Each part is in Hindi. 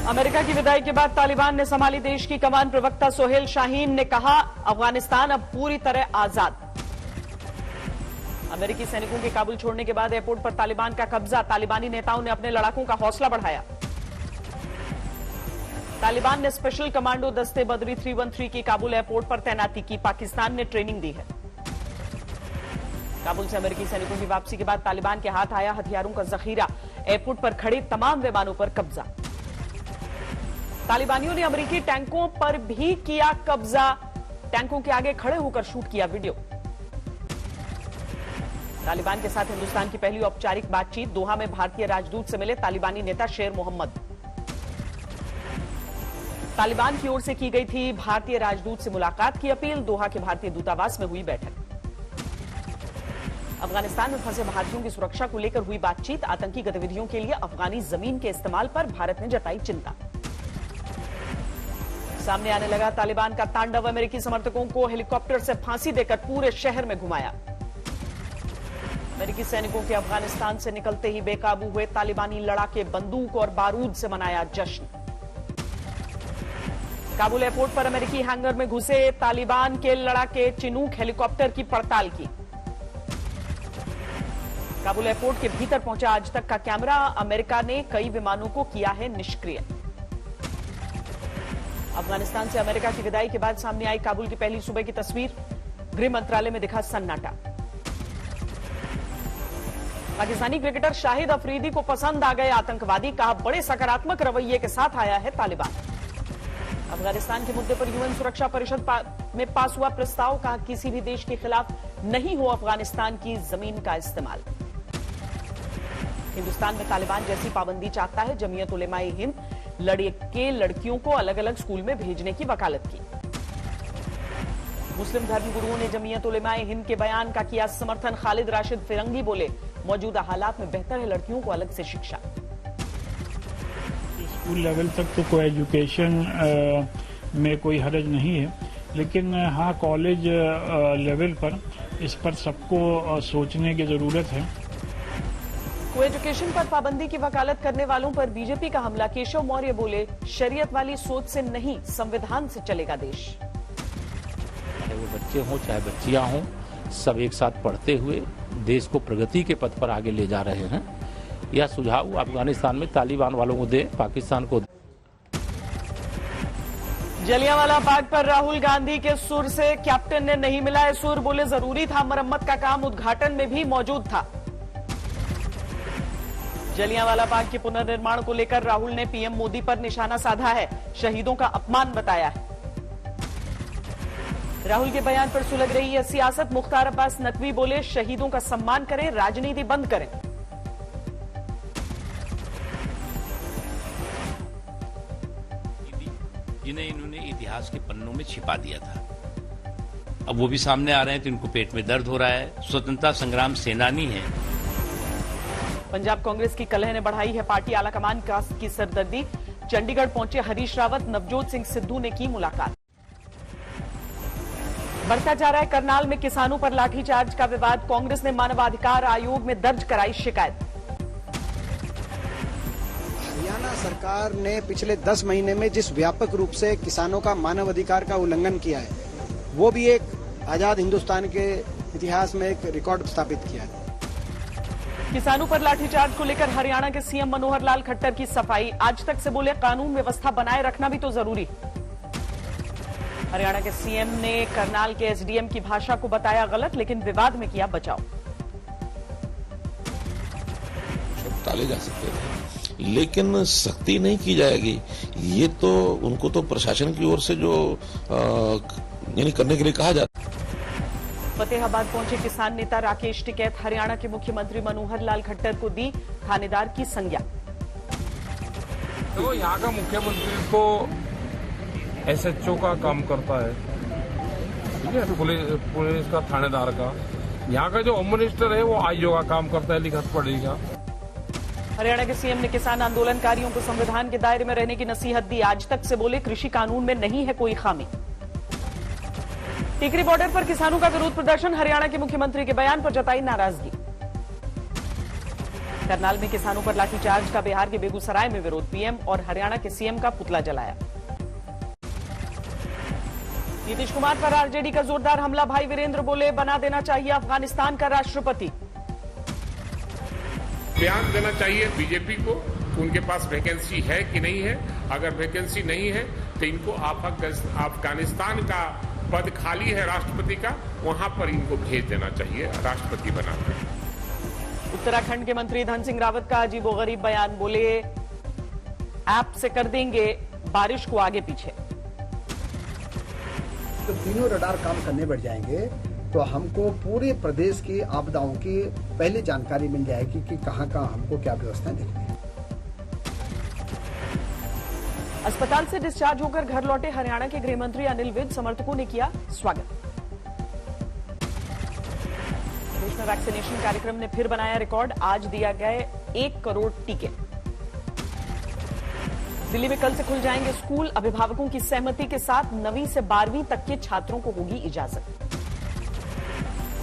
अमेरिका की विदाई के बाद तालिबान ने संभाली देश की कमान। प्रवक्ता सोहेल शाहीन ने कहा, अफगानिस्तान अब पूरी तरह आजाद। अमेरिकी सैनिकों के काबुल छोड़ने के बाद एयरपोर्ट पर तालिबान का कब्जा। तालिबानी नेताओं ने अपने लड़ाकों का हौसला बढ़ाया। तालिबान ने स्पेशल कमांडो दस्ते बदरी 313 की काबुल एयरपोर्ट पर तैनाती की। पाकिस्तान ने ट्रेनिंग दी है। काबुल से अमेरिकी सैनिकों की वापसी के बाद तालिबान के हाथ आया हथियारों का जखीरा। एयरपोर्ट पर खड़े तमाम विमानों पर कब्जा। तालिबानियों ने अमेरिकी टैंकों पर भी किया कब्जा। टैंकों के आगे खड़े होकर शूट किया वीडियो। तालिबान के साथ हिंदुस्तान की पहली औपचारिक बातचीत। दोहा में भारतीय राजदूत से मिले तालिबानी नेता शेर मोहम्मद। तालिबान की ओर से की गई थी भारतीय राजदूत से मुलाकात की अपील। दोहा के भारतीय दूतावास में हुई बैठक। अफगानिस्तान में फंसे भारतीयों की सुरक्षा को लेकर हुई बातचीत। आतंकी गतिविधियों के लिए अफगानी जमीन के इस्तेमाल पर भारत ने जताई चिंता। सामने आने लगा तालिबान का तांडव। अमेरिकी समर्थकों को हेलीकॉप्टर से फांसी देकर पूरे शहर में घुमाया। अमेरिकी सैनिकों के अफगानिस्तान से निकलते ही बेकाबू हुए तालिबानी लड़ाके। बंदूक और बारूद से मनाया जश्न। काबुल एयरपोर्ट पर अमेरिकी हैंगर में घुसे तालिबान के लड़ाके। चिनूक हेलीकॉप्टर की पड़ताल की। काबुल एयरपोर्ट के भीतर पहुंचा आज तक का कैमरा। अमेरिका ने कई विमानों को किया है निष्क्रिय। अफगानिस्तान से अमेरिका की विदाई के बाद सामने आई काबुल की पहली सुबह की तस्वीर। गृह मंत्रालय में दिखा सन्नाटा। पाकिस्तानी क्रिकेटर शाहिद अफरीदी को पसंद आ गए आतंकवादी। कहा, बड़े सकारात्मक रवैये के साथ आया है तालिबान। अफगानिस्तान के मुद्दे पर यूएन सुरक्षा परिषद में पास हुआ प्रस्ताव। कहा, किसी भी देश के खिलाफ नहीं हो अफगानिस्तान की जमीन का इस्तेमाल। हिंदुस्तान में तालिबान जैसी पाबंदी चाहता है। जमीयत उलेमाए हिंद लड़कियों को अलग अलग स्कूल में भेजने की वकालत की। मुस्लिम धर्मगुरुओं ने जमीयत उलेमाए हिंद के बयान का किया समर्थन। खालिद राशिद फिरंगी बोले, मौजूदा हालात में बेहतर है लड़कियों को अलग से शिक्षा। स्कूल लेवल तक तो कोई एजुकेशन में कोई हर्ज नहीं है, लेकिन हाँ कॉलेज लेवल पर इस पर सबको सोचने की जरूरत है। को एजुकेशन पर पाबंदी की वकालत करने वालों पर बीजेपी का हमला। केशव मौर्य बोले, शरीयत वाली सोच से नहीं, संविधान से चलेगा देश। चाहे वो बच्चे हों चाहे बच्चियां हों, सब एक साथ पढ़ते हुए देश को प्रगति के पथ पर आगे ले जा रहे हैं। यह सुझाव अफगानिस्तान में तालिबान वालों को दे, पाकिस्तान को। जलियांवाला बाग पर राहुल गांधी के सुर से कैप्टन ने नहीं मिलाए सुर। बोले, जरूरी था, मरम्मत का काम उद्घाटन में भी मौजूद था। जलियांवाला बाग के पुनर्निर्माण को लेकर राहुल ने पीएम मोदी पर निशाना साधा है। शहीदों का अपमान बताया है। राहुल के बयान पर सुलग रही है सियासत। मुख्तार अब्बास नकवी बोले, शहीदों का सम्मान करें, राजनीति बंद करें। जिन्हें इन्होंने इतिहास के पन्नों में छिपा दिया था, अब वो भी सामने आ रहे हैं तो इनको पेट में दर्द हो रहा है। स्वतंत्रता संग्राम सेनानी है। पंजाब कांग्रेस की कलह ने बढ़ाई है पार्टी आलाकमान की सरदर्दी। चंडीगढ़ पहुंचे हरीश रावत। नवजोत सिंह सिद्धू ने की मुलाकात। बढ़ता जा रहा है करनाल में किसानों पर लाठीचार्ज का विवाद। कांग्रेस ने मानवाधिकार आयोग में दर्ज कराई शिकायत। हरियाणा सरकार ने पिछले 10 महीने में जिस व्यापक रूप से किसानों का मानवाधिकार का उल्लंघन किया है, वो भी एक आजाद हिंदुस्तान के इतिहास में एक रिकॉर्ड स्थापित किया है। किसानों पर लाठीचार्ज को लेकर हरियाणा के सीएम मनोहर लाल खट्टर की सफाई। आज तक से बोले, कानून व्यवस्था बनाए रखना भी तो जरूरी। हरियाणा के सीएम ने करनाल के एसडीएम की भाषा को बताया गलत, लेकिन विवाद में किया बचाव। टाले जा सकते थे, लेकिन सख्ती नहीं की जाएगी। ये तो उनको तो प्रशासन की ओर से जो यानी करने के लिए कहा जाता है। फतेहाबाद पहुंचे किसान नेता राकेश टिकैत। हरियाणा के मुख्यमंत्री मनोहर लाल खट्टर को दी थानेदार की संज्ञा। तो यहाँ का मुख्यमंत्री तो एसएचओ का काम करता है, ठीक है, पुलिस का, थानेदार का। यहाँ का जो होम मिनिस्टर है वो आईओ का काम करता है, लिखत पढ़ेगा। हरियाणा के सीएम ने किसान आंदोलनकारियों को संविधान के दायरे में रहने की नसीहत दी। आज तक से बोले, कृषि कानून में नहीं है कोई खामी। टिकरी बॉर्डर पर किसानों का विरोध प्रदर्शन। हरियाणा के मुख्यमंत्री के बयान पर जताई नाराजगी। करनाल में किसानों पर लाठीचार्ज का बिहार के बेगूसराय में विरोध, पीएम और हरियाणा के सीएम का पुतला जलाया। नीतीश कुमार पर आरजेडी का जोरदार हमला, भाई वीरेंद्र बोले बना देना चाहिए अफगानिस्तान का राष्ट्रपति। बयान देना चाहिए बीजेपी को, उनके पास वैकेंसी है कि नहीं है। अगर वैकेंसी नहीं है तो इनको अफगानिस्तान का पद खाली है राष्ट्रपति का, वहां पर इनको भेज देना चाहिए राष्ट्रपति बनाकर। उत्तराखंड के मंत्री धन सिंह रावत का अजीबोगरीब बयान, बोले ऐप से कर देंगे बारिश को आगे पीछे। तो तीनों रडार काम करने बढ़ जाएंगे तो हमको पूरे प्रदेश की आपदाओं की पहले जानकारी मिल जाएगी कि कहां कहां हमको क्या व्यवस्थाएं देखनी है। अस्पताल से डिस्चार्ज होकर घर लौटे हरियाणा के गृह मंत्री अनिल विज, समर्थकों ने किया स्वागत। देश में वैक्सीनेशन कार्यक्रम ने फिर बनाया रिकॉर्ड, आज दिया गए 1 करोड़ टीके। दिल्ली में कल से खुल जाएंगे स्कूल, अभिभावकों की सहमति के साथ 9वीं से 12वीं तक के छात्रों को होगी इजाजत।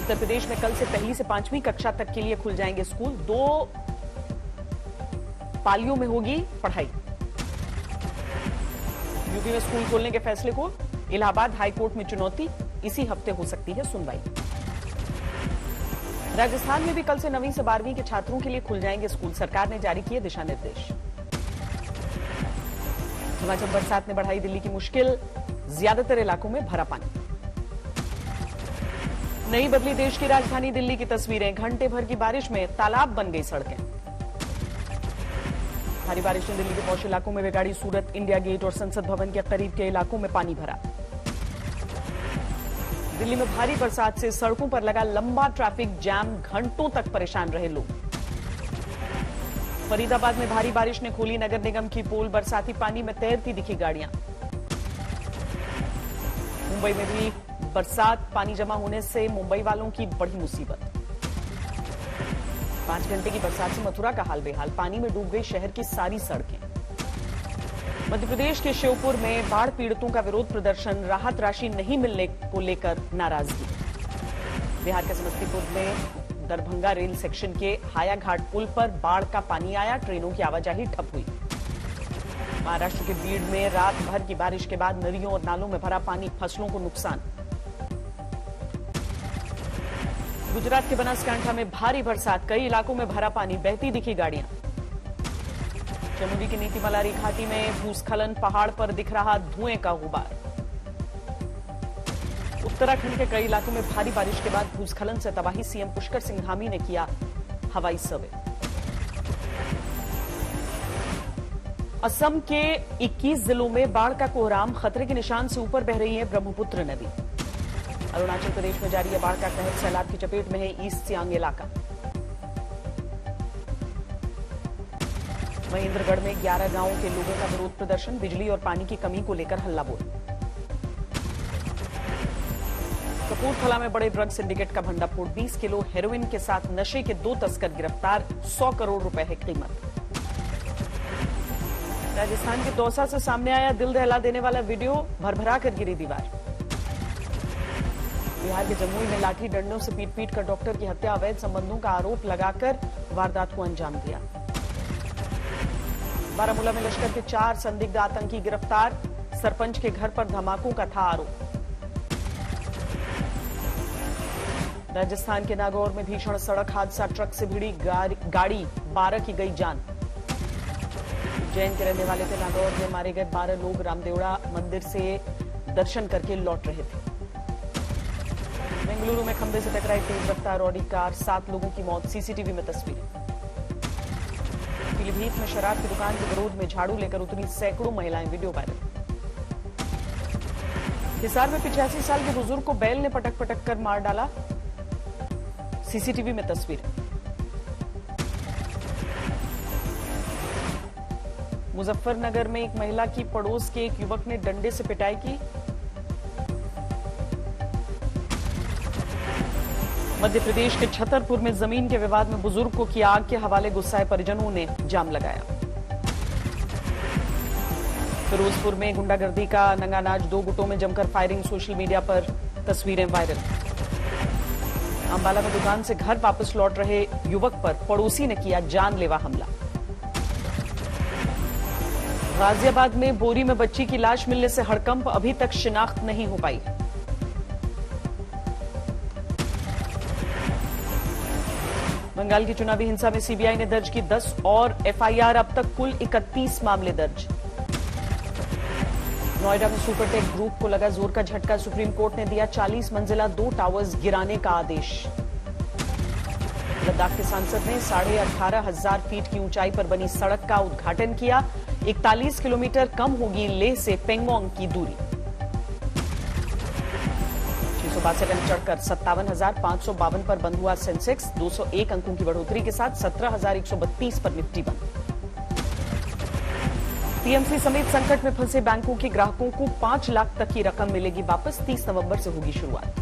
उत्तर प्रदेश में कल से 1ली से 5वीं कक्षा तक के लिए खुल जाएंगे स्कूल, 2 पालियों में होगी पढ़ाई। यूपी में स्कूल खोलने के फैसले को इलाहाबाद हाईकोर्ट में चुनौती, इसी हफ्ते हो सकती है सुनवाई। राजस्थान में भी कल से 9वीं से 12वीं के छात्रों के लिए खुल जाएंगे स्कूल, सरकार ने जारी किए दिशा निर्देश। हिमाचल बरसात ने बढ़ाई दिल्ली की मुश्किल, ज्यादातर इलाकों में भरा पानी। नई बदली देश की राजधानी दिल्ली की तस्वीरें, घंटे भर की बारिश में तालाब बन गई सड़कें। भारी बारिश ने दिल्ली के पौष इलाकों में बिगाड़ी सूरत, इंडिया गेट और संसद भवन के करीब के इलाकों में पानी भरा। दिल्ली में भारी बरसात से सड़कों पर लगा लंबा ट्रैफिक जैम, घंटों तक परेशान रहे लोग। फरीदाबाद में भारी बारिश ने खोली नगर निगम की पोल, बरसाती पानी में तैरती दिखी गाड़ियां। मुंबई में भी बरसात, पानी जमा होने से मुंबई वालों की बड़ी मुसीबत। 5 घंटे की बरसात से मथुरा का हाल बेहाल, पानी में डूब गई शहर की सारी सड़कें। मध्य प्रदेश के श्योपुर में बाढ़ पीड़ितों का विरोध प्रदर्शन, राहत राशि नहीं मिलने को लेकर नाराजगी। बिहार के समस्तीपुर में दरभंगा रेल सेक्शन के हाया घाट पुल पर बाढ़ का पानी आया, ट्रेनों की आवाजाही ठप हुई। महाराष्ट्र के बीड़ में रात भर की बारिश के बाद नदियों और नालों में भरा पानी, फसलों को नुकसान। गुजरात के बनासकांठा में भारी बरसात, कई इलाकों में भरा पानी, बहती दिखी गाड़ियां। चमोली की नीति मलारी घाटी में भूस्खलन, पहाड़ पर दिख रहा धुएं का गुबार। उत्तराखंड के कई इलाकों में भारी बारिश के बाद भूस्खलन से तबाही, सीएम पुष्कर सिंह धामी ने किया हवाई सर्वे। असम के 21 जिलों में बाढ़ का कोहराम, खतरे के निशान से ऊपर बह रही है ब्रह्मपुत्र नदी। अरुणाचल प्रदेश में जारी है बाढ़ का कहर, सैलाब की चपेट में है ईस्ट सियांग इलाका। महेंद्रगढ़ में 11 गांवों के लोगों का विरोध प्रदर्शन, बिजली और पानी की कमी को लेकर हल्ला बोल। कपूरथला में बड़े ड्रग सिंडिकेट का भंडाफोड़, 20 किलो हेरोइन के साथ नशे के 2 तस्कर गिरफ्तार, 100 करोड़ रुपए है कीमत। राजस्थान के दौसा से सामने आया दिल दहला देने वाला वीडियो, भरभरा कर गिरी दीवार। बिहार के जमुई में लाठी डंडों से पीट पीट कर डॉक्टर की हत्या, अवैध संबंधों का आरोप लगाकर वारदात को अंजाम दिया। बारामूला में लश्कर के 4 संदिग्ध आतंकी गिरफ्तार, सरपंच के घर पर धमाकों का था आरोप। राजस्थान के नागौर में भीषण सड़क हादसा, ट्रक से भिड़ी गाड़ी, 12 की गई जान। जैन के रहने वाले थे नागौर में मारे गए 12 लोग रामदेवड़ा मंदिर से दर्शन करके लौट रहे थे। बेंगलुरु में खंभे से टकराई तेज रफ्तार ऑडी कार, 7 लोगों की मौत, सीसीटीवी में तस्वीरें। पीलीभीत में शराब की दुकान के विरोध में झाड़ू लेकर उतरी सैकड़ों महिलाएं, वीडियो वायरल। हिसार में 85 साल के बुजुर्ग को बैल ने पटक पटक कर मार डाला, सीसीटीवी में तस्वीरें। मुजफ्फरनगर में एक महिला की पड़ोस के एक युवक ने डंडे से पिटाई की। मध्य प्रदेश के छतरपुर में जमीन के विवाद में बुजुर्ग को किया आग के हवाले, गुस्साए परिजनों ने जाम लगाया। फिरोजपुर में गुंडागर्दी का नंगानाच, 2 गुटों में जमकर फायरिंग, सोशल मीडिया पर तस्वीरें वायरल। अंबाला में दुकान से घर वापस लौट रहे युवक पर पड़ोसी ने किया जानलेवा हमला। गाजियाबाद में बोरी में बच्ची की लाश मिलने से हड़कंप, अभी तक शिनाख्त नहीं हो पाई। बंगाल की चुनावी हिंसा में सीबीआई ने दर्ज की 10 और एफआईआर, अब तक कुल 31 मामले दर्ज। नोएडा में सुपरटेक ग्रुप को लगा जोर का झटका, सुप्रीम कोर्ट ने दिया 40 मंजिला 2 टावर्स गिराने का आदेश। लद्दाख के सांसद ने 18,500 फीट की ऊंचाई पर बनी सड़क का उद्घाटन किया। 41 किलोमीटर कम होगी लेह से पेंगोंग की दूरी। 662 अंक चढ़कर 57,552 पर बंद हुआ सेंसेक्स, 201 अंकों की बढ़ोतरी के साथ 17,132 पर निफ्टी बंद। पीएमसी समेत संकट में फंसे बैंकों के ग्राहकों को 5 लाख तक की रकम मिलेगी वापस, 30 नवंबर से होगी शुरुआत।